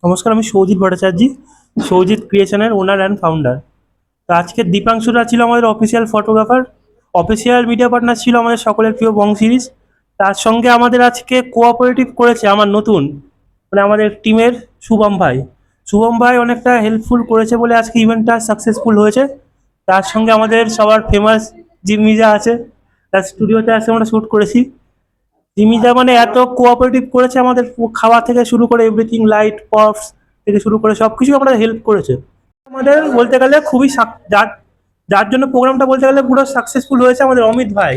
নমস্কার, আমি সৌজিৎ ভট্টাচার্য, সৌজিৎ ক্রিয়েশনের ওনার and founder. তো আজকে দীপাংশুরা ছিল আমাদের official photographer, official media partner ছিল আমাদের সকলের প্রিয় বং সিরিজ। তার সঙ্গে আমাদের আজকে কোঅপারেটিভ করেছে আমার নতুন আমাদের টিমের শুভম ভাই অনেকটা হেল্পফুল করেছে বলে আজকে ইভেন্টটা সাকসেসফুল হয়েছে। তার সঙ্গে আমাদের সবার ফেমাস জিম্মিজা আছে, তার স্টুডিওতে আসে আমরা শ্যুট করেছি। জিমিজা এত কোঅপারেটিভ করেছে আমাদের, খাওয়া থেকে শুরু করে এভরিথিং, লাইট পপস থেকে শুরু করে সবকিছু আমাদের হেল্প করেছে। আমাদের বলতে গেলে খুবই যার যার জন্য প্রোগ্রামটা বলতে গেলে পুরো সাকসেসফুল হয়েছে আমাদের অমিত ভাই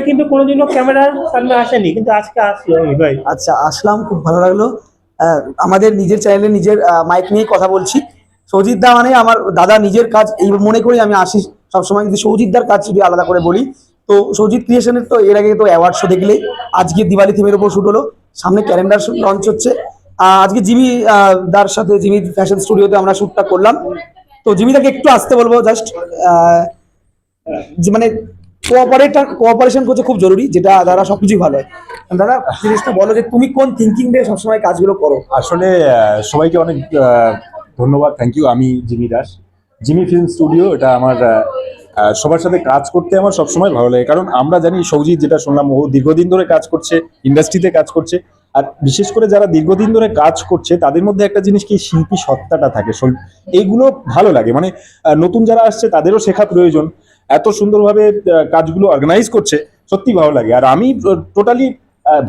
কিন্তু কোনোদিনও ক্যামেরার সামনে আসেনি, কিন্তু আজকে আসলো অমিত ভাই। আচ্ছা, আসলাম, খুব ভালো লাগলো। আমাদের নিজের চ্যানেলে নিজের মাইক নিয়ে কথা বলছি। সৌজিৎ দা মানে আমার দাদা, নিজের কাজ এই মনে করি আমি আসি সবসময়, কিন্তু সৌজিৎ দার কাজ যদি আলাদা করে বলি তো সৌজিৎ ক্রিয়েশনের তো এর আগে তো অ্যাওয়ার্ড শো দেখলে, আজকে দিওয়ালি থিমের উপর শুট হলো, সামনে ক্যালেন্ডার লঞ্চ হচ্ছে। আজকে জিমি দার সাথে, জিমি ফ্যাশন স্টুডিওতে আমরা শ্যুটটা করলাম। তো জিমি দাকে একটু আসতে বলবো, জাস্ট যে কোঅপারেশন করছে খুব জরুরি, যেটা দ্বারা সবকিছুই ভালো হয়। দাদা, জিনিসটা বলো যে তুমি কোন থিঙ্কিং দিয়ে সবসময় কাজগুলো করো? আসলে সবাইকে অনেক ধন্যবাদ, থ্যাংক ইউ। আমি Jimmy Das, Jimmy film studio. এটা আমার সবার সাথে কাজ করতে আমার সবসময় ভালো লাগে, কারণ আমরা জানি সৌজিৎ, যেটা শুনলাম, ও দীর্ঘদিন ধরে কাজ করছে, ইন্ডাস্ট্রিতে কাজ করছে। আর বিশেষ করে যারা দীর্ঘদিন ধরে কাজ করছে তাদের মধ্যে একটা জিনিস কি, শিল্পী সত্তাটা থাকে। এইগুলো ভালো লাগে, নতুন যারা আসছে তাদেরও শেখা প্রয়োজন। এত সুন্দরভাবে কাজগুলো অর্গানাইজ করছে, সত্যি ভালো লাগে। আর আমি টোটালি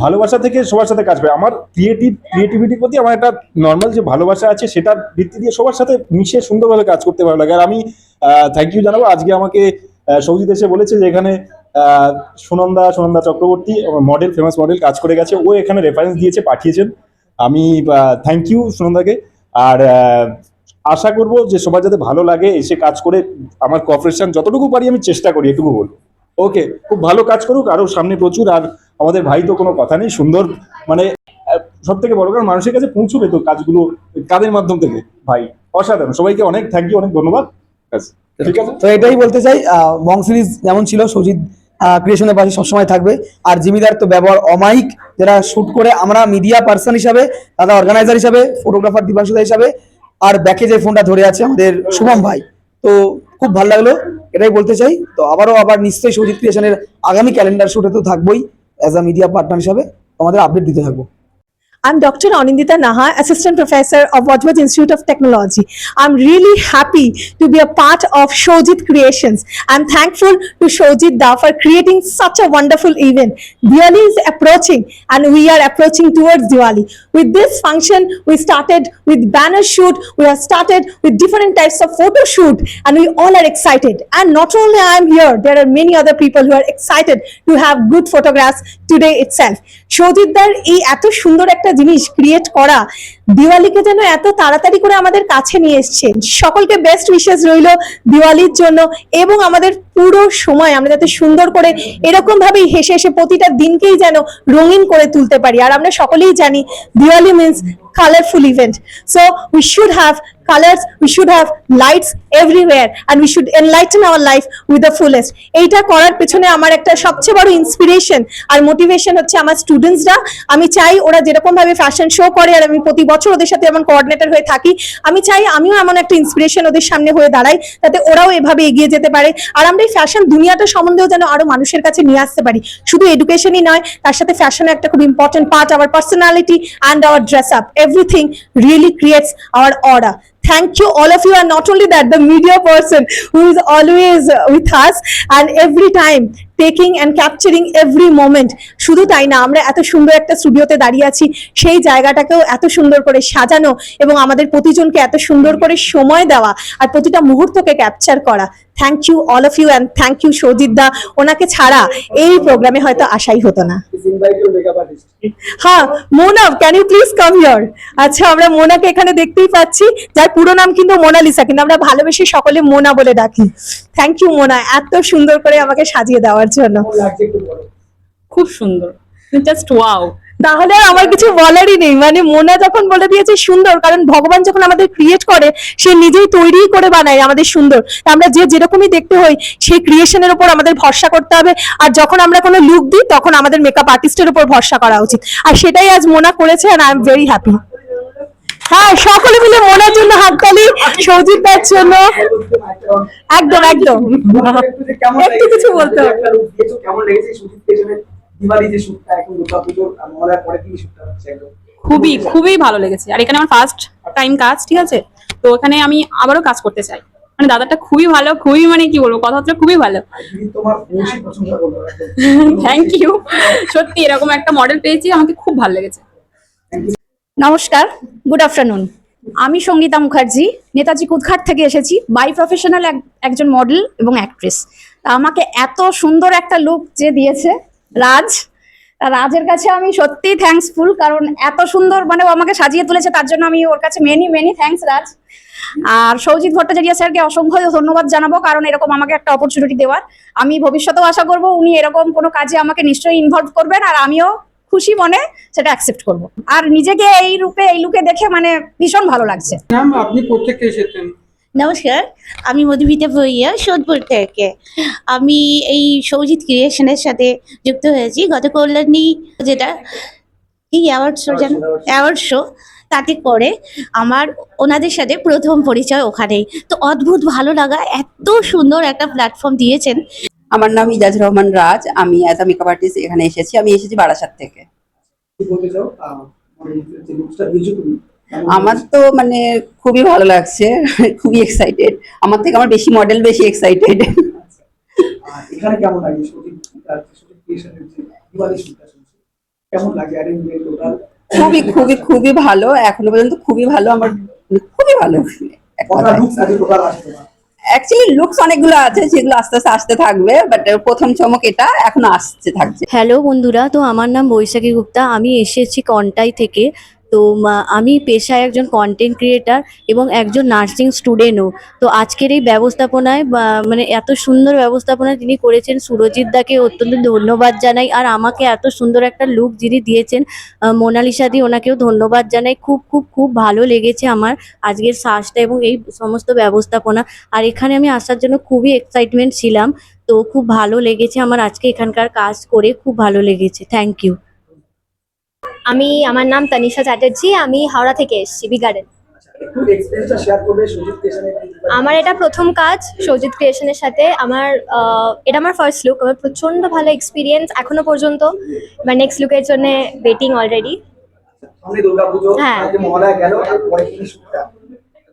ভালোবাসা থেকে সবার সাথে কাজ করি। আমার ক্রিয়েটিভিটির প্রতি আমার একটা নর্মাল যে ভালোবাসা আছে, সেটার ভিত্তি দিয়ে সবার সাথে মিশে সুন্দরভাবে কাজ করতে ভালো লাগে। আর আমি থ্যাংক ইউ জানাবো, আজকে আমাকে সৌজিৎ এসে বলেছে যে এখানে Sunanda Chakraborty model, famous model কাজ করে গেছে, ও এখানে রেফারেন্স দিয়েছে, পাঠিয়েছেন। আমি থ্যাংক ইউ সুনন্দাকে। আর আশা করব যে সবার যাতে ভালো লাগে এসে কাজ করে। আমার কোঅপারেশন যতটুকু পারি আমি চেষ্টা করি, এটুকু বলবো। ওকে, খুব ভালো কাজ করুক, আরো সামনে প্রচুর। আর আমাদের ভাই তো কোনো কথা নেই, সুন্দর, সব থেকে বড় কারণ মানুষের কাছে পৌঁছবে তো কাজগুলো কাদের মাধ্যম থেকে। ভাই অসাধারণ, সবাইকে অনেক থ্যাংক ইউ, অনেক ধন্যবাদ। ঠিক আছে, তো এটাই বলতে চাই, বং সিরিজ যেমন ছিল, সৌজিৎ ক্রিয়েশনের পাশে সবসময় থাকবে। আর জিমিদার তো ব্যবহার অমায়িক, যারা শুট করে, আমরা মিডিয়া পার্সন হিসাবে, দাদা অর্গানাইজার হিসাবে, ফটোগ্রাফার দীপাংশু দা হিসাবে, আর ব্যাকে যে ফোনটা ধরে আছে আমাদের শুভম ভাই। তো খুব ভালো লাগলো, এটাই বলতে চাই। তো আবার নিশ্চয়ই সৌজিৎ ক্রিয়েশনের আগামী ক্যালেন্ডার শুটে তো থাকবোই, অ্যাজ আ মিডিয়া পার্টনার হিসাবে আমাদের আপডেট দিতে থাকবো। I'm Dr. Anindita Naha, Assistant Professor of Vajpayee Institute of Technology. I'm really happy to be a part of Shojit Creations. I'm thankful to Shojit Da for creating such a wonderful event. Diwali is approaching and we are approaching towards Diwali. With this function, we started with banner shoot, we have started with different types of photo shoot, and we all are excited. And not only I am here, there are many other people who are excited to have good photographs today itself. Shojit Dar এই এত সুন্দর একটা জিনিস create করা, দিওয়ালিকে যেন এত তাড়াতাড়ি করে আমাদের কাছে নিয়ে এসেছেন। সকলকে বেস্ট উইশেস রইল দিওয়ালির জন্য, এবং আমাদের পুরো সময় আমরা যাতে সুন্দর করে এরকম ভাবেই হেসে হেসে প্রতিটা দিনকেই যেন রঙিন করে তুলতে পারি। আর আমরা সকলেই জানি Diwali means colorful event, so we should have colors, we should have lights everywhere, and we should enlighten our life with the fullest. এইটা করার পেছনে আমার একটা সবচেয়ে বড় ইন্সপিরেশন আর মোটিভেশন হচ্ছে আমার স্টুডেন্টসরা। আমি চাই ওরা যেরকম ভাবে ফ্যাশন শো করে, আর আমি প্রতি বছর ওদের সাথে এমন কোঅর্ডিনেটর হয়ে থাকি, আমি চাই আমিও এমন একটা ইন্সপিরেশন ওদের সামনে হয়ে দাঁড়াই, যাতে ওরাও এভাবে এগিয়ে যেতে পারে। আর আমরা এই ফ্যাশন দুনিয়াটা সম্বন্ধেও যেন আরো মানুষের কাছে নিয়ে আসতে পারি। শুধু এডুকেশনই নয়, তার সাথে ফ্যাশনের একটা খুব important part, our personality and our dress up, everything really creates our aura. Thank you, all of you. And not only that, the media person who is always with us and every time taking and capturing every moment. শুধু তাই না, আমরা এত সুন্দর একটা স্টুডিওতে দাঁড়িয়ে আছি, সেই জায়গাটাকেও এত সুন্দর করে সাজানো এবং আমাদের প্রতিজনকে এত সুন্দর করে সময় দেওয়া আর প্রতিটা মুহূর্তকে ক্যাপচার করা। Thank you all of you, and thank you Soujit da. ওনাকে ছাড়া এই প্রোগ্রামে হয়তো আসাই হতো না। হ্যাঁ, Mona, can you please come here? আচ্ছা, আমরা মোনাকে এখানে দেখতেই পাচ্ছি, যার পুরো নাম কিন্তু মোনালিসা, কিন্তু আমরা ভালোবেসে সকলে মোনা বলে ডাকি। থ্যাংক ইউ মোনা, এত সুন্দর করে আমাকে সাজিয়ে দেওয়ার জন্য। খুব সুন্দর, জাস্ট ওয়াও। তাহলে আমার কিছু বলারই নেই, মোনা যখন বলে দিয়েছে সুন্দর, কারণ ভগবান যখন আমাদের ক্রিয়েট করে সে নিজেই তৈরি করে বানায় আমাদের সুন্দর। আমরা যে যেরকমই দেখতে হই সেই ক্রিয়েশনের উপর আমাদের ভরসা করতে হবে। আর যখন আমরা কোনো লুক দিই তখন আমাদের মেকআপ আর্টিস্টের উপর ভরসা করা উচিত, আর সেটাই আজ মোনা করেছে, and I am very happy. সকলে মিলে মনের জন্য হাততালি সৌজিত দার জন্য। একদম একদম একটু কিছু বলতে হবে। কেমন লেগেছে সৌজিত ক্রিয়েশনের দিওয়ালি যে শুটটা এখন দুর্গাপুজোর মহড়ার পরে কি শুটটা হচ্ছে একদম খুবই খুবই ভালো লেগেছে। আর এখানে আমার ফার্স্ট টাইম কাজ, ঠিক আছে, তো এখানে আমি আবারও কাজ করতে চাই। মানে দাদাটা খুবই ভালো, খুবই মানে কি বলবো, কথাবার্তা খুবই ভালো। দিদি তোমার বেশি প্রশংসা করলো থ্যাংক ইউ। সত্যি এরকম একটা মডেল পেয়েছি, আমাকে খুব ভালো লেগেছে। নমস্কার, গুড আফটারনুন। আমি সঙ্গীতা মুখার্জি, নেতাজি কুদঘাট থেকে এসেছি। বাই প্রফেশনাল একজন মডেল এবং অ্যাক্ট্রেস। তা আমাকে এত সুন্দর একটা লুক যে দিয়েছে রাজ, তা রাজের কাছে আমি সত্যি থ্যাঙ্কসফুল, কারণ এত সুন্দর মানে ও আমাকে সাজিয়ে তুলেছে, তার জন্য আমি ওর কাছে মেনি মেনি থ্যাঙ্কস রাজ। আর সৌজিত ভট্টাচার্য স্যারকে অসংখ্য ধন্যবাদ জানাবো, কারণ এরকম আমাকে একটা অপরচুনিটি দেওয়ার। আমি ভবিষ্যতেও আশা করব উনি এরকম কোনো কাজে আমাকে নিশ্চয়ই ইনভলভ করবেন, আর আমিও খুশি মনে সেটা অ্যাকসেপ্ট করব। আর নিজেকে এই রূপে এই লুকে দেখে মানে ভীষণ ভালো লাগছে। ম্যাম আপনি প্রত্যেককে এসেছেন। নমস্কার, আমি মধুমিতা ভুইয়া, সোদপুর থেকে। আমি এই সৌজিত ক্রিয়েশনের সাথে যুক্ত হয়েছি গত কল্যাণী, যেটা এই অ্যাওয়ার্ড শো, তাতে করে আমার ওনাদের সাথে প্রথম পরিচয় ওখানেই। তো অদ্ভুত ভালো লাগা, এত সুন্দর একটা প্ল্যাটফর্ম দিয়েছেন। আমার নাম ইজাজ রহমান রাজ, আমি অ্যাজ আ মেকআপ আর্টিস্ট এখানে এসেছি। আমি এসেছি বারাসাত থেকে। কি বলতে চাও মানে যে লুকসটা দিয়েছো তুমি আমার তো মানে খুবই ভালো লাগছে, খুবই এক্সাইটেড। আমার থেকে আমার বেশি মডেল বেশি এক্সাইটেড। আর এখানে কেমন লাগে সৌজিত ক্রিয়েশনের যে দিওয়ালি শুটটা শুনছি কেমন লাগে অ্যারেঞ্জমেন্ট টোটাল খুবই খুবই খুবই ভালো, এখনো পর্যন্ত খুবই ভালো। আমার খুবই ভালো। কটা লুকস আছে টোটাল আসছে না অ্যাকচুয়ালি লুকস অনেকগুলো আছে যেগুলো আস্তে আস্তে আসতে থাকবে, বাট প্রথম চমক এটা এখনো আসছে থাকছে। হ্যালো বন্ধুরা, তো আমার নাম বৈশাখী গুপ্তা, আমি এসেছি কন্টাই থেকে। তো আমি পেশায় একজন কন্টেন্ট ক্রিয়েটার এবং একজন নার্সিং স্টুডেন্টও। তো আজকের এই ব্যবস্থাপনায় মানে এত সুন্দর ব্যবস্থাপনা যিনি করেছেন সুরজিৎ দাকে অত্যন্ত ধন্যবাদ জানাই। আর আমাকে এত সুন্দর একটা লুক যিনি দিয়েছেন মোনালিসা দি, ওনাকেও ধন্যবাদ জানাই। খুব খুব খুব ভালো লেগেছে আমার আজকের সাজটা এবং এই সমস্ত ব্যবস্থাপনা। আর এখানে আমি আসার জন্য খুবই এক্সাইটমেন্ট ছিলাম। তো খুব ভালো লেগেছে আমার আজকে এখানকার কাজ করে, খুব ভালো লেগেছে। Thank you. আমার নাম তানিশা চ্যাটার্জি, আমি হাওড়া থেকে এসেছি, বি গার্ডেন। একটু এক্সপেরিয়েন্সটা শেয়ার করবে সৌজিত ক্রিয়েশনের আমার এটা প্রথম কাজ সৌজিত ক্রিয়েশনের সাথে। এটা আমার ফার্স্ট লুক। আমার প্রচন্ড ভালো এক্সপিরিয়েন্স এখনো পর্যন্ত। এবার নেক্সট লুকের জন্য ওয়েটিং অলরেডি। সামনে দুর্গাপুজো হ্যাঁ। যে মহড়ায় গেল তারপরে কি শুটটা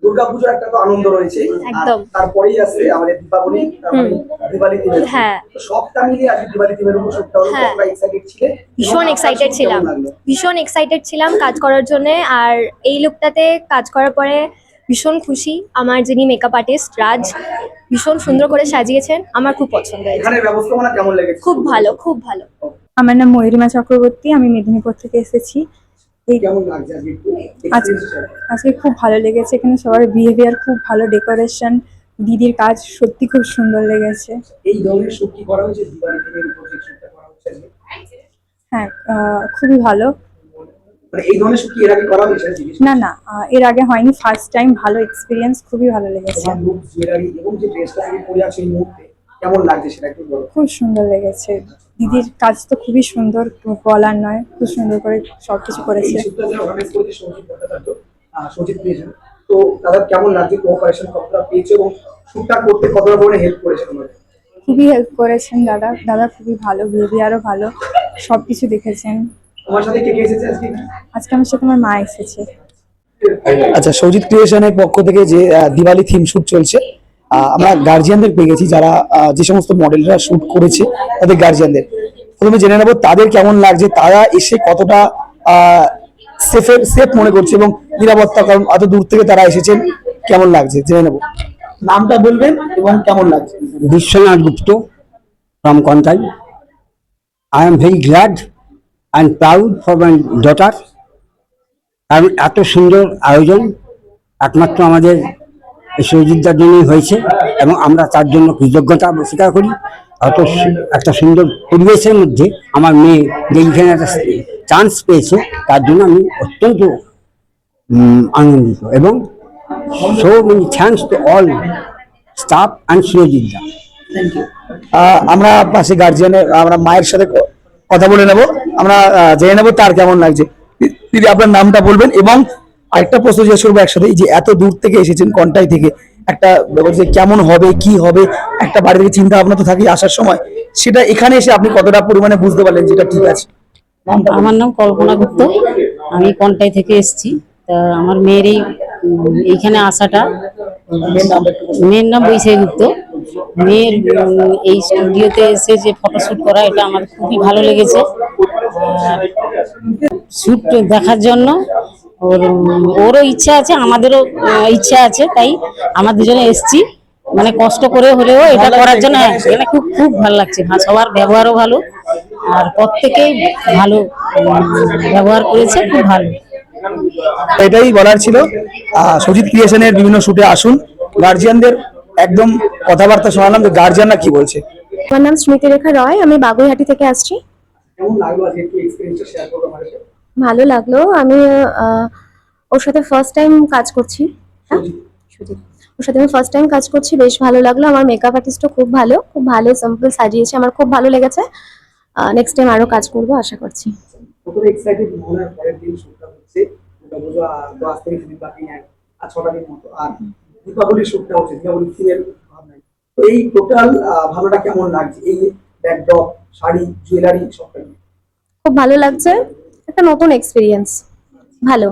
দুর্গাপুজোর একটা তো আনন্দ রয়েছে একদম। তারপরেই আসছে আমাদের দীপাবলি, তারপরে দিওয়ালি থিমের হ্যাঁ। সবটা মিলিয়ে আজকে দিওয়ালি থিমের উপর শুটটা হলো। হ্যাঁ। তোমরা এক্সাইটেড ছিলে? ভীষণ এক্সাইটেড ছিলাম, ভীষণ এক্সাইটেড ছিলাম কাজ করার জন্য। আর এই লুকটাতে কাজ করার পরে ভীষণ খুশি। আমার যিনি মেকআপ আর্টিস্ট রাজ ভীষণ সুন্দর করে সাজিয়েছেন, আমার খুব পছন্দ হয়েছে। এখানে ব্যবস্থাপনা কেমন লেগেছে? খুব ভালো, খুব ভালো। আমার নাম ময়ূরিমা চক্রবর্তী, আমি মেদিনীপুর থেকে এসেছি। কেমন লাগছে আজকে একটু experience share করো। আজকে খুব ভালো লেগেছে, এখানে সবার বিহেভিয়ার খুব ভালো, ডেকোরেশন, দিদির কাজ সত্যি খুব সুন্দর লেগেছে। এই ধরনের শুট কি করা হয়েছে দিওয়ালি থিমের উপর যে শুটটা করা হচ্ছে আজকে? হ্যাঁ, খুবই ভালো। মানে এই ধরনের শুট কি এর আগে করা হয়েছে? না না, এর আগে হয়নি, ফার্স্ট টাইম। ভালো এক্সপিরিয়েন্স, খুবই ভালো লেগেছে। তোমার লুক, জুয়েলারি এবং যে ড্রেসটা তুমি পরে আছো এই মুহূর্তে কেমন লাগছে সেটা একটু বলো। খুব সুন্দর লেগেছে, দিদির কাজ তো খুবই সুন্দর, বলার নয়, খুব সুন্দর করে সবকিছু করেছে। এই শুটটা যারা অর্গানাইজ করেছে সৌজিত ভট্টাচার্য, সৌজিত ক্রিয়েশন, তো তাদের কেমন লাগছে, কোঅপারেশন কতটা পেয়েছে এবং শুটটা করতে কতটা পরিমাণে হেল্প করেছে তোমাদের? খুবই হেল্প করেছেন দাদা, দাদা খুবই ভালো, বিহেভিয়ারও ভালো, সবকিছু দেখেছেন। তোমার সাথে কে কে এসেছে আজকে? আজকে আমার সাথে আমার মা এসেছে। আচ্ছা, সৌজিত ক্রিয়েশনের পক্ষ থেকে যে দিওয়ালি থিম শুট চলছে, আমরা গার্জিয়ানদের পেয়ে গেছি যারা যে সমস্ত মডেলরা শুট করেছে তাদের গার্জিয়ানদের। প্রথমে জেনে নেবো তাদের কেমন লাগছে, তারা এসে কতটা সেফ মনে করছে এবং নিরাপত্তা, কারণ এত দূর থেকে তারা এসেছেন, কেমন লাগছে জেনে নেবো। নামটা বলবেন এবং কেমন লাগছে। বিশ্বনাথ গুপ্ত from Kontai. I am very glad and proud for my daughter. কারণ এত সুন্দর আয়োজন একমাত্র আমাদের সৌজিতদার জন্যই হয়েছে এবং আমরা তার জন্য কৃতজ্ঞতা স্বীকার করি। অত একটা সুন্দর পরিবেশের মধ্যে আমার মেয়ে যেইখানে একটা চান্স পেয়েছে তার জন্য আমি অত্যন্ত আনন্দিত এবং so many thanks to all staff and সুরজিৎদা। আমরা পাশে গার্জিয়ানের, আমরা মায়ের সাথে কথা বলে নেব, আমরা জেনে নেব তার কেমন লাগছে। দিদি আপনার নামটা বলবেন এবং আরেকটা প্রশ্ন জিজ্ঞেস করবো একসাথে, এই যে এত দূর থেকে এসেছেন কন্টাই থেকে, একটা ব্যাপার যে কেমন হবে কি হবে একটা বাড়ি থেকে চিন্তা ভাবনা তো থাকি আসার সময়, সেটা এখানে এসে আপনি কতটা পরিমাণে বুঝতে পারলেন যেটা ঠিক আছে? নামটা বলুন। আমার নাম কল্পনা গুপ্ত, আমি কন্টাই থেকে এসেছি। তা আমার মেয়ের এইখানে আসাটা, মেয়ের নাম বৈশাখী গুপ্ত। মেয়ের এই স্টুডিওতে এসে যে ফটোশুট করা, এটা আমার খুবই ভালো লেগেছে। শুট দেখার জন্য ওরও ইচ্ছা আছে, আমাদেরও ইচ্ছা আছে, তাই আমরা দুজনে এসেছি। মানে কষ্ট করে হলেও এটা করার জন্য। হ্যাঁ, এখানে খুব খুব ভালো লাগছে। সবার ব্যবহারও ভালো, আর প্রত্যেকেই ভালো ব্যবহার করেছে, খুব ভালো। এটাই বলার ছিল। সজিত ক্রিয়েশনের বিভিন্ন শুটে আসুন, গার্জিয়ানদের একদম কথাবার্তা শোনালাম যে গার্জিয়ানরা কি বলছে। আমার নাম স্মৃতি রেখা রয়, আমি বাগুইহাটি থেকে আসছি। কেমন লাগলো আজকে একটু এক্সপেরিয়েন্সটা শেয়ার করবো আমাদের সাথে? ভালো লাগলো। আমি ওর সাথে ফার্স্ট টাইম কাজ করছি। হ্যাঁ, সুজিত। ওর সাথে আমি ফার্স্ট টাইম কাজ করছি, বেশ ভালো লাগলো। আমার মেকআপ আর্টিস্টও খুব ভালো সিম্পল সাজিয়েছে, আমার খুব ভালো লেগেছে। নেক্সট টাইম আরো কাজ করবো আশা করছি। কতটা এক্সাইটেড মনে হয়? পরের দিন শুটটা হচ্ছে, দুর্গাপুজো আর তো আজ থেকে দিন বাকি আর 6টা দিন মতো, আর দীপাবলির শুটটা হচ্ছে, দীপাবলির থিমের ভাবনায়। তো এই টোটাল ভাবনাটা কেমন লাগছে, এই ব্যাকড্রপ, শাড়ি, জুয়েলারি সবটা নিয়ে? খুব ভালো লাগছে, একটা নতুন এক্সপিরিয়েন্স। ভালো।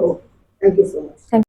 Thank you so much.